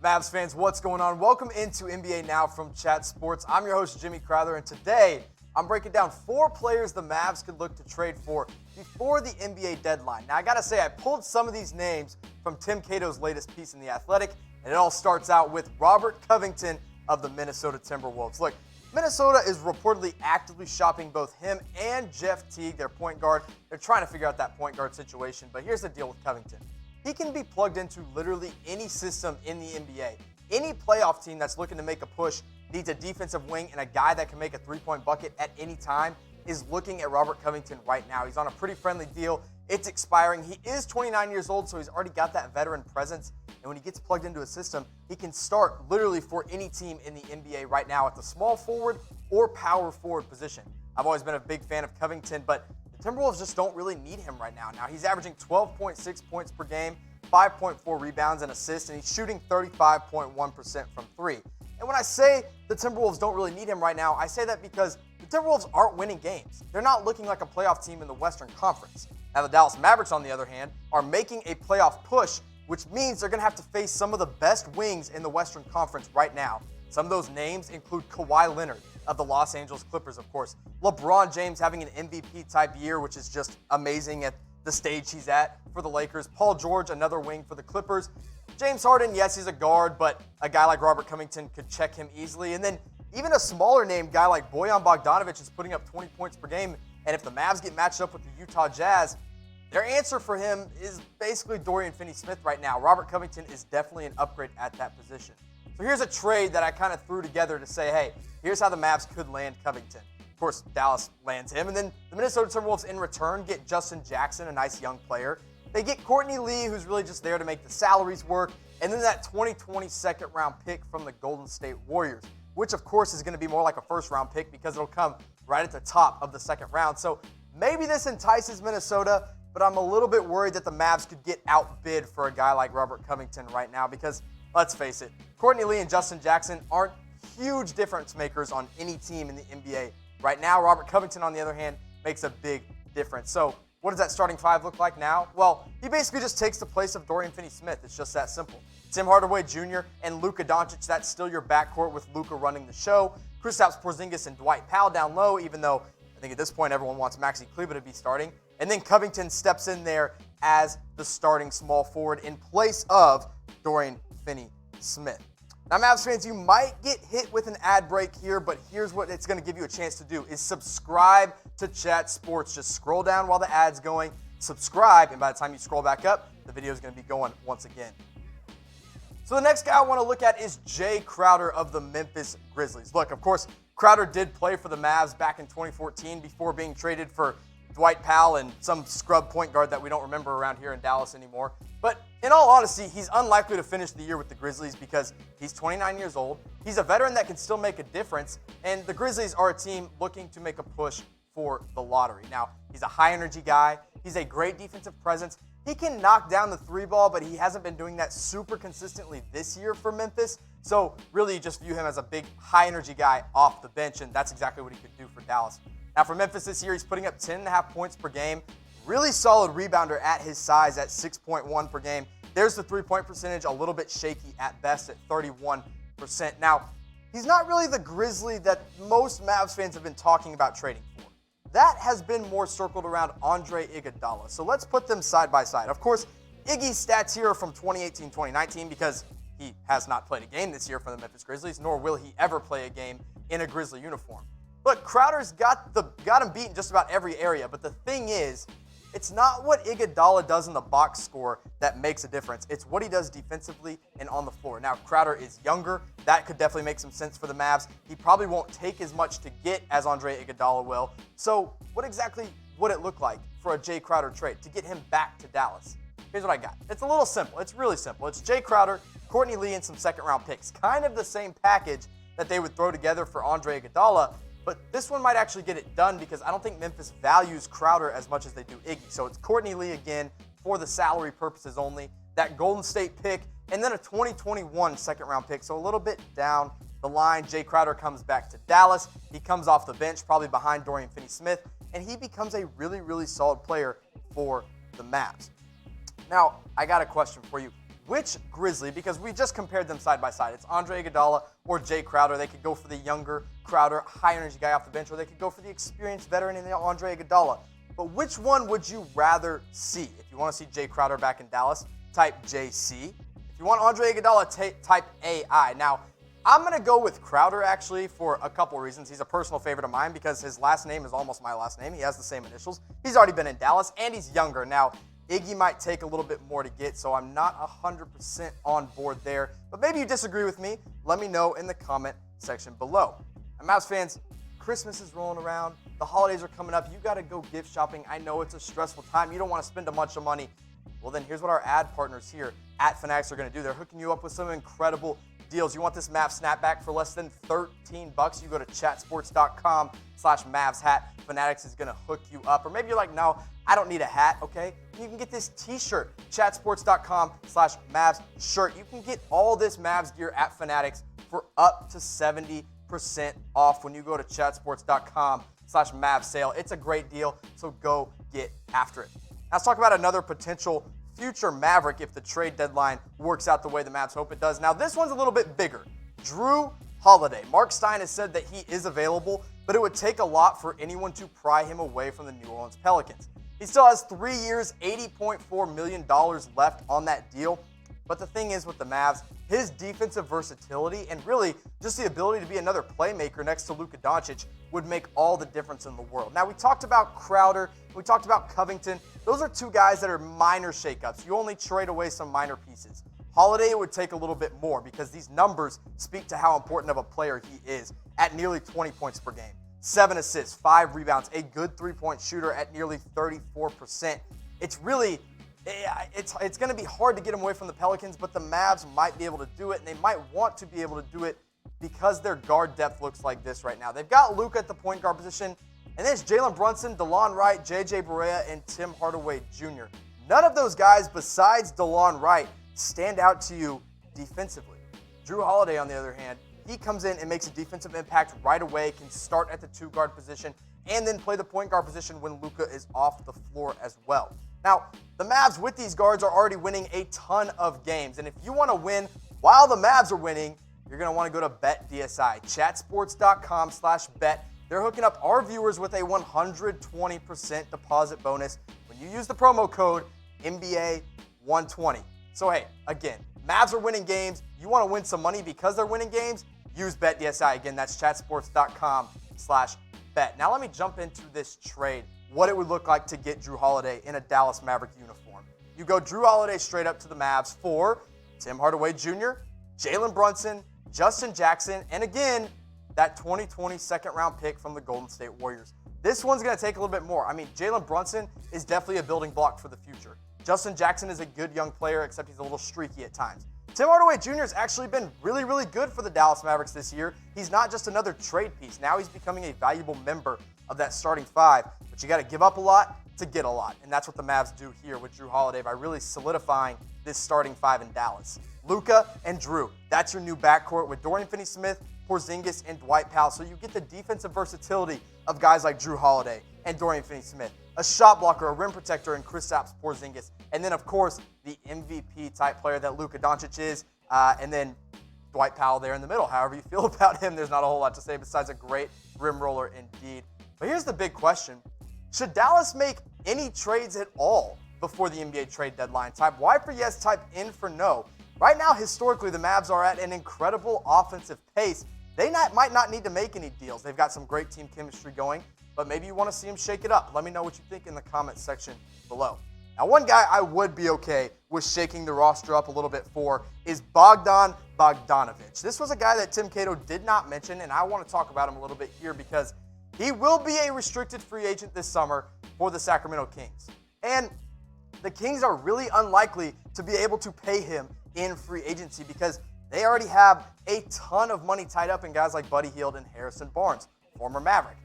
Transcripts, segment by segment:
Mavs fans, what's going on? Welcome into NBA Now from Chat Sports. I'm your host, Jimmy Crowther, and today I'm breaking down 4 players the Mavs could look to trade for before the NBA deadline. Now, I gotta say, I pulled some of these names from Tim Cato's latest piece in The Athletic, and it all starts out with Robert Covington of the Minnesota Timberwolves. Look, Minnesota is reportedly actively shopping both him and Jeff Teague, their point guard. They're trying to figure out that point guard situation, but here's the deal with Covington. He can be plugged into literally any system in the NBA. Any playoff team that's looking to make a push, needs a defensive wing and a guy that can make a three-point bucket at any time, is looking at Robert Covington right now. He's on a pretty friendly deal. It's expiring. He is 29 years old, so he's already got that veteran presence. And when he gets plugged into a system, he can start literally for any team in the NBA right now at the small forward or power forward position. I've always been a big fan of Covington, but the Timberwolves just don't really need him right now. Now, he's averaging 12.6 points per game, 5.4 rebounds and assists, and he's shooting 35.1% from three. And when I say the Timberwolves don't really need him right now, I say that because the Timberwolves aren't winning games. They're not looking like a playoff team in the Western Conference. Now, the Dallas Mavericks, on the other hand, are making a playoff push, which means they're going to have to face some of the best wings in the Western Conference right now. Some of those names include Kawhi Leonard of the Los Angeles Clippers, of course. LeBron James having an MVP-type year, which is just amazing at the stage he's at for the Lakers. Paul George, another wing for the Clippers. James Harden, yes, he's a guard, but a guy like Robert Covington could check him easily. And then even a smaller name guy like Bogdan Bogdanovic is putting up 20 points per game. And if the Mavs get matched up with the Utah Jazz, their answer for him is basically Dorian Finney-Smith right now. Robert Covington is definitely an upgrade at that position. So here's a trade that I kind of threw together to say, hey, here's how the Mavs could land Covington. Of course, Dallas lands him, and then the Minnesota Timberwolves in return get Justin Jackson, a nice young player. They get Courtney Lee, who's really just there to make the salaries work, and then that 2020 second-round pick from the Golden State Warriors, which, of course, is going to be more like a first-round pick because it'll come right at the top of the second round. So maybe this entices Minnesota, but I'm a little bit worried that the Mavs could get outbid for a guy like Robert Covington right now because, let's face it, Courtney Lee and Justin Jackson aren't huge difference makers on any team in the NBA. Right now, Robert Covington, on the other hand, makes a big difference. So what does that starting five look like now? Well, he basically just takes the place of Dorian Finney-Smith. It's just that simple. Tim Hardaway Jr. and Luka Doncic, that's still your backcourt with Luka running the show. Kristaps, Porzingis, and Dwight Powell down low, even though I think at this point everyone wants Maxi Kleber to be starting. And then Covington steps in there as the starting small forward in place of Dorian Finney-Smith. Now, Mavs fans, you might get hit with an ad break here, but here's what it's going to give you a chance to do is subscribe to Chat Sports. Just scroll down while the ad's going, subscribe, and by the time you scroll back up, the video is going to be going once again. So the next guy I want to look at is Jae Crowder of the Memphis Grizzlies. Look, of course, Crowder did play for the Mavs back in 2014 before being traded for Dwight Powell and some scrub point guard that we don't remember around here in Dallas anymore. But in all honesty, he's unlikely to finish the year with the Grizzlies because he's 29 years old. He's a veteran that can still make a difference, and the Grizzlies are a team looking to make a push for the lottery. Now, he's a high-energy guy. He's a great defensive presence. He can knock down the three ball, but he hasn't been doing that super consistently this year for Memphis. So really, you just view him as a big, high-energy guy off the bench, and that's exactly what he could do for Dallas. Now, for Memphis this year, he's putting up 10.5 points per game. Really solid rebounder at his size at 6.1 per game. There's the three-point percentage, a little bit shaky at best at 31%. Now, he's not really the Grizzly that most Mavs fans have been talking about trading for. That has been more circled around Andre Iguodala. So let's put them side by side. Of course, Iggy's stats here are from 2018-2019 because he has not played a game this year for the Memphis Grizzlies, nor will he ever play a game in a Grizzly uniform. Look, Crowder's got him beat in just about every area, but the thing is, it's not what Iguodala does in the box score that makes a difference. It's what he does defensively and on the floor. Now, Crowder is younger. That could definitely make some sense for the Mavs. He probably won't take as much to get as Andre Iguodala will. So what exactly would it look like for a Jae Crowder trade to get him back to Dallas? Here's what I got. It's a little simple. It's really simple. It's Jae Crowder, Courtney Lee, and some second-round picks. Kind of the same package that they would throw together for Andre Iguodala. But this one might actually get it done because I don't think Memphis values Crowder as much as they do Iggy. So it's Courtney Lee again for the salary purposes only, that Golden State pick, and then a 2021 second-round pick. So a little bit down the line, Jae Crowder comes back to Dallas. He comes off the bench, probably behind Dorian Finney-Smith, and he becomes a really, really solid player for the Mavs. Now, I got a question for you. which Grizzly, because we just compared them side by side. It's Andre Iguodala or Jay Crowder. They could go for the younger Crowder, high-energy guy off the bench, or they could go for the experienced veteran in Andre Iguodala. But which one would you rather see? If you want to see Jay Crowder back in Dallas, type JC. If you want Andre Iguodala, type AI. Now, I'm going to go with Crowder, actually, for a couple reasons. He's a personal favorite of mine because his last name is almost my last name. He has the same initials. He's already been in Dallas, and he's younger. Now, Iggy might take a little bit more to get, so I'm not 100% on board there. But maybe you disagree with me. Let me know in the comment section below. And Mavs fans, Christmas is rolling around. The holidays are coming up. You got to go gift shopping. I know it's a stressful time. You don't want to spend a bunch of money. Well, then here's what our ad partners here at Fanatics are going to do. They're hooking you up with some incredible deals. You want this Mavs snapback for less than $13? You go to chatsports.com/Mavs hat. Fanatics is going to hook you up. Or maybe you're like, no, I don't need a hat, okay? You can get this t-shirt, chatsports.com/Mavs shirt. You can get all this Mavs gear at Fanatics for up to 70% off when you go to chatsports.com/Mavs sale. It's a great deal, so go get after it. Now let's talk about another potential future Maverick if the trade deadline works out the way the Mavs hope it does. Now this one's a little bit bigger. Jrue Holiday. Mark Stein has said that he is available, but it would take a lot for anyone to pry him away from the New Orleans Pelicans. He still has 3 years, $80.4 million left on that deal. But the thing is with the Mavs, his defensive versatility and really just the ability to be another playmaker next to Luka Doncic would make all the difference in the world. Now, we talked about Crowder. We talked about Covington. Those are two guys that are minor shakeups. You only trade away some minor pieces. Holiday would take a little bit more because these numbers speak to how important of a player he is at nearly 20 points per game. 7 assists, 5 rebounds, a good three-point shooter at nearly 34%. It's really, it's going to be hard to get him away from the Pelicans, but the Mavs might be able to do it, and they might want to be able to do it because their guard depth looks like this right now. They've got Luka at the point guard position, and then it's Jalen Brunson, DeLon Wright, J.J. Barea, and Tim Hardaway Jr. None of those guys besides DeLon Wright stand out to you defensively. Jrue Holiday, on the other hand, he comes in and makes a defensive impact right away, can start at the two-guard position, and then play the point guard position when Luka is off the floor as well. Now, the Mavs with these guards are already winning a ton of games, and if you want to win while the Mavs are winning, you're going to want to go to BetDSI, chatsports.com/bet. They're hooking up our viewers with a 120% deposit bonus when you use the promo code NBA120. So, hey, again, Mavs are winning games. You want to win some money because they're winning games? Use BetDSI. Again, that's chatsports.com/bet. Now let me jump into this trade, what it would look like to get Jrue Holiday in a Dallas Maverick uniform. You go Jrue Holiday straight up to the Mavs for Tim Hardaway Jr., Jalen Brunson, Justin Jackson, and again, that 2020 second-round pick from the Golden State Warriors. This one's going to take a little bit more. I mean, Jalen Brunson is definitely a building block for the future. Justin Jackson is a good young player, except he's a little streaky at times. Tim Hardaway Jr. has actually been really, really good for the Dallas Mavericks this year. He's not just another trade piece. Now he's becoming a valuable member of that starting five. But you got to give up a lot to get a lot. And that's what the Mavs do here with Jrue Holiday by really solidifying this starting five in Dallas. Luka and Jrue, that's your new backcourt with Dorian Finney-Smith, Porzingis, and Dwight Powell. So you get the defensive versatility of guys like Jrue Holiday and Dorian Finney-Smith, a shot blocker, a rim protector, and Kristaps Porzingis. And then, of course, the MVP-type player that Luka Doncic is, and then Dwight Powell there in the middle. However you feel about him, there's not a whole lot to say besides a great rim roller indeed. But here's the big question. Should Dallas make any trades at all before the NBA trade deadline? Type Y for yes, type N for no. Right now, historically, the Mavs are at an incredible offensive pace. They might not need to make any deals. They've got some great team chemistry going, but maybe you want to see them shake it up. Let me know what you think in the comment section below. Now, one guy I would be okay with shaking the roster up a little bit for is Bogdan Bogdanovic. This was a guy that Tim Cato did not mention, and I want to talk about him a little bit here because he will be a restricted free agent this summer for the Sacramento Kings. And the Kings are really unlikely to be able to pay him in free agency because they already have a ton of money tied up in guys like Buddy Hield and Harrison Barnes, former Maverick.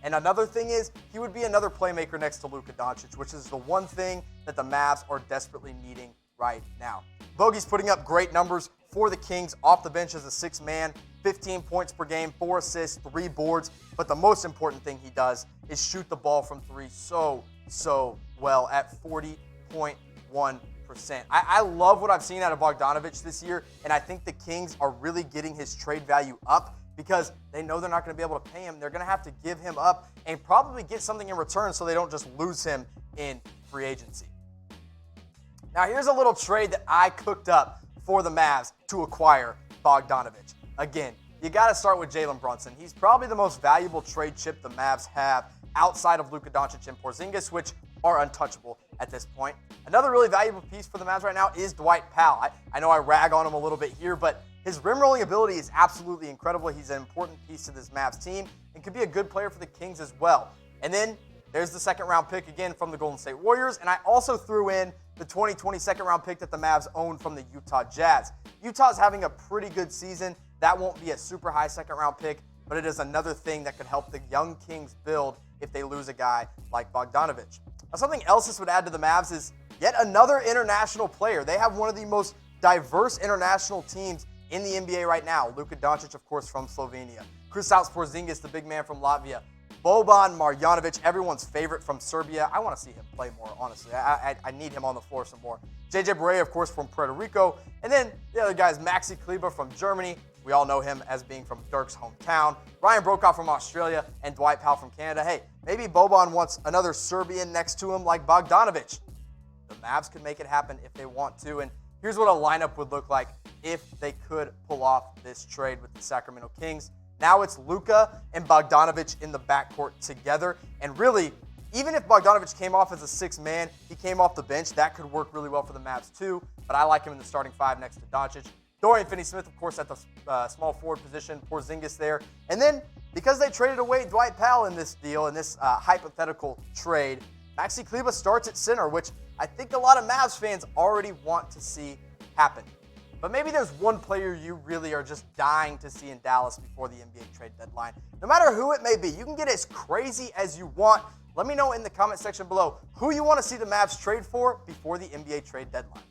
And another thing is, he would be another playmaker next to Luka Doncic, which is the one thing that the Mavs are desperately needing right now. Bogey's putting up great numbers for the Kings off the bench as a six-man, 15 points per game, 4 assists, 3 boards. But the most important thing he does is shoot the ball from three so well at 40.1%. 100%. I love what I've seen out of Bogdanovic this year, and I think the Kings are really getting his trade value up because they know they're not going to be able to pay him. They're going to have to give him up and probably get something in return so they don't just lose him in free agency. Now, here's a little trade that I cooked up for the Mavs to acquire Bogdanovic. Again, you got to start with Jalen Brunson. He's probably the most valuable trade chip the Mavs have outside of Luka Doncic and Porzingis, which are untouchable at this point. Another really valuable piece for the Mavs right now is Dwight Powell. I know I rag on him a little bit here, but his rim rolling ability is absolutely incredible. He's an important piece to this Mavs team and could be a good player for the Kings as well. And then there's the second-round pick again from the Golden State Warriors, and I also threw in the 2020 second-round pick that the Mavs own from the Utah Jazz. Utah's having a pretty good season. That won't be a super high second-round pick, but it is another thing that could help the young Kings build if they lose a guy like Bogdanovic. Now, something else this would add to the Mavs is yet another international player. They have one of the most diverse international teams in the NBA right now. Luka Doncic, of course, from Slovenia. Kristaps Porzingis, the big man from Latvia. Boban Marjanovic, everyone's favorite from Serbia. I want to see him play more, honestly. I need him on the floor some more. JJ Barea, of course, from Puerto Rico. And then the other guys, Maxi Kleber from Germany. We all know him as being from Dirk's hometown. Ryan Brokaw from Australia and Dwight Powell from Canada. Hey, maybe Boban wants another Serbian next to him like Bogdanovic. The Mavs could make it happen if they want to. And here's what a lineup would look like if they could pull off this trade with the Sacramento Kings. Now it's Luka and Bogdanovic in the backcourt together. And really, even if Bogdanovic came off as a sixth man, he came off the bench, that could work really well for the Mavs too. But I like him in the starting five next to Doncic. Dorian Finney-Smith, of course, at the small forward position. Porzingis there. And then, because they traded away Dwight Powell in this deal, in this hypothetical trade, Maxi Kleber starts at center, which I think a lot of Mavs fans already want to see happen. But maybe there's one player you really are just dying to see in Dallas before the NBA trade deadline. No matter who it may be, you can get as crazy as you want. Let me know in the comment section below who you want to see the Mavs trade for before the NBA trade deadline.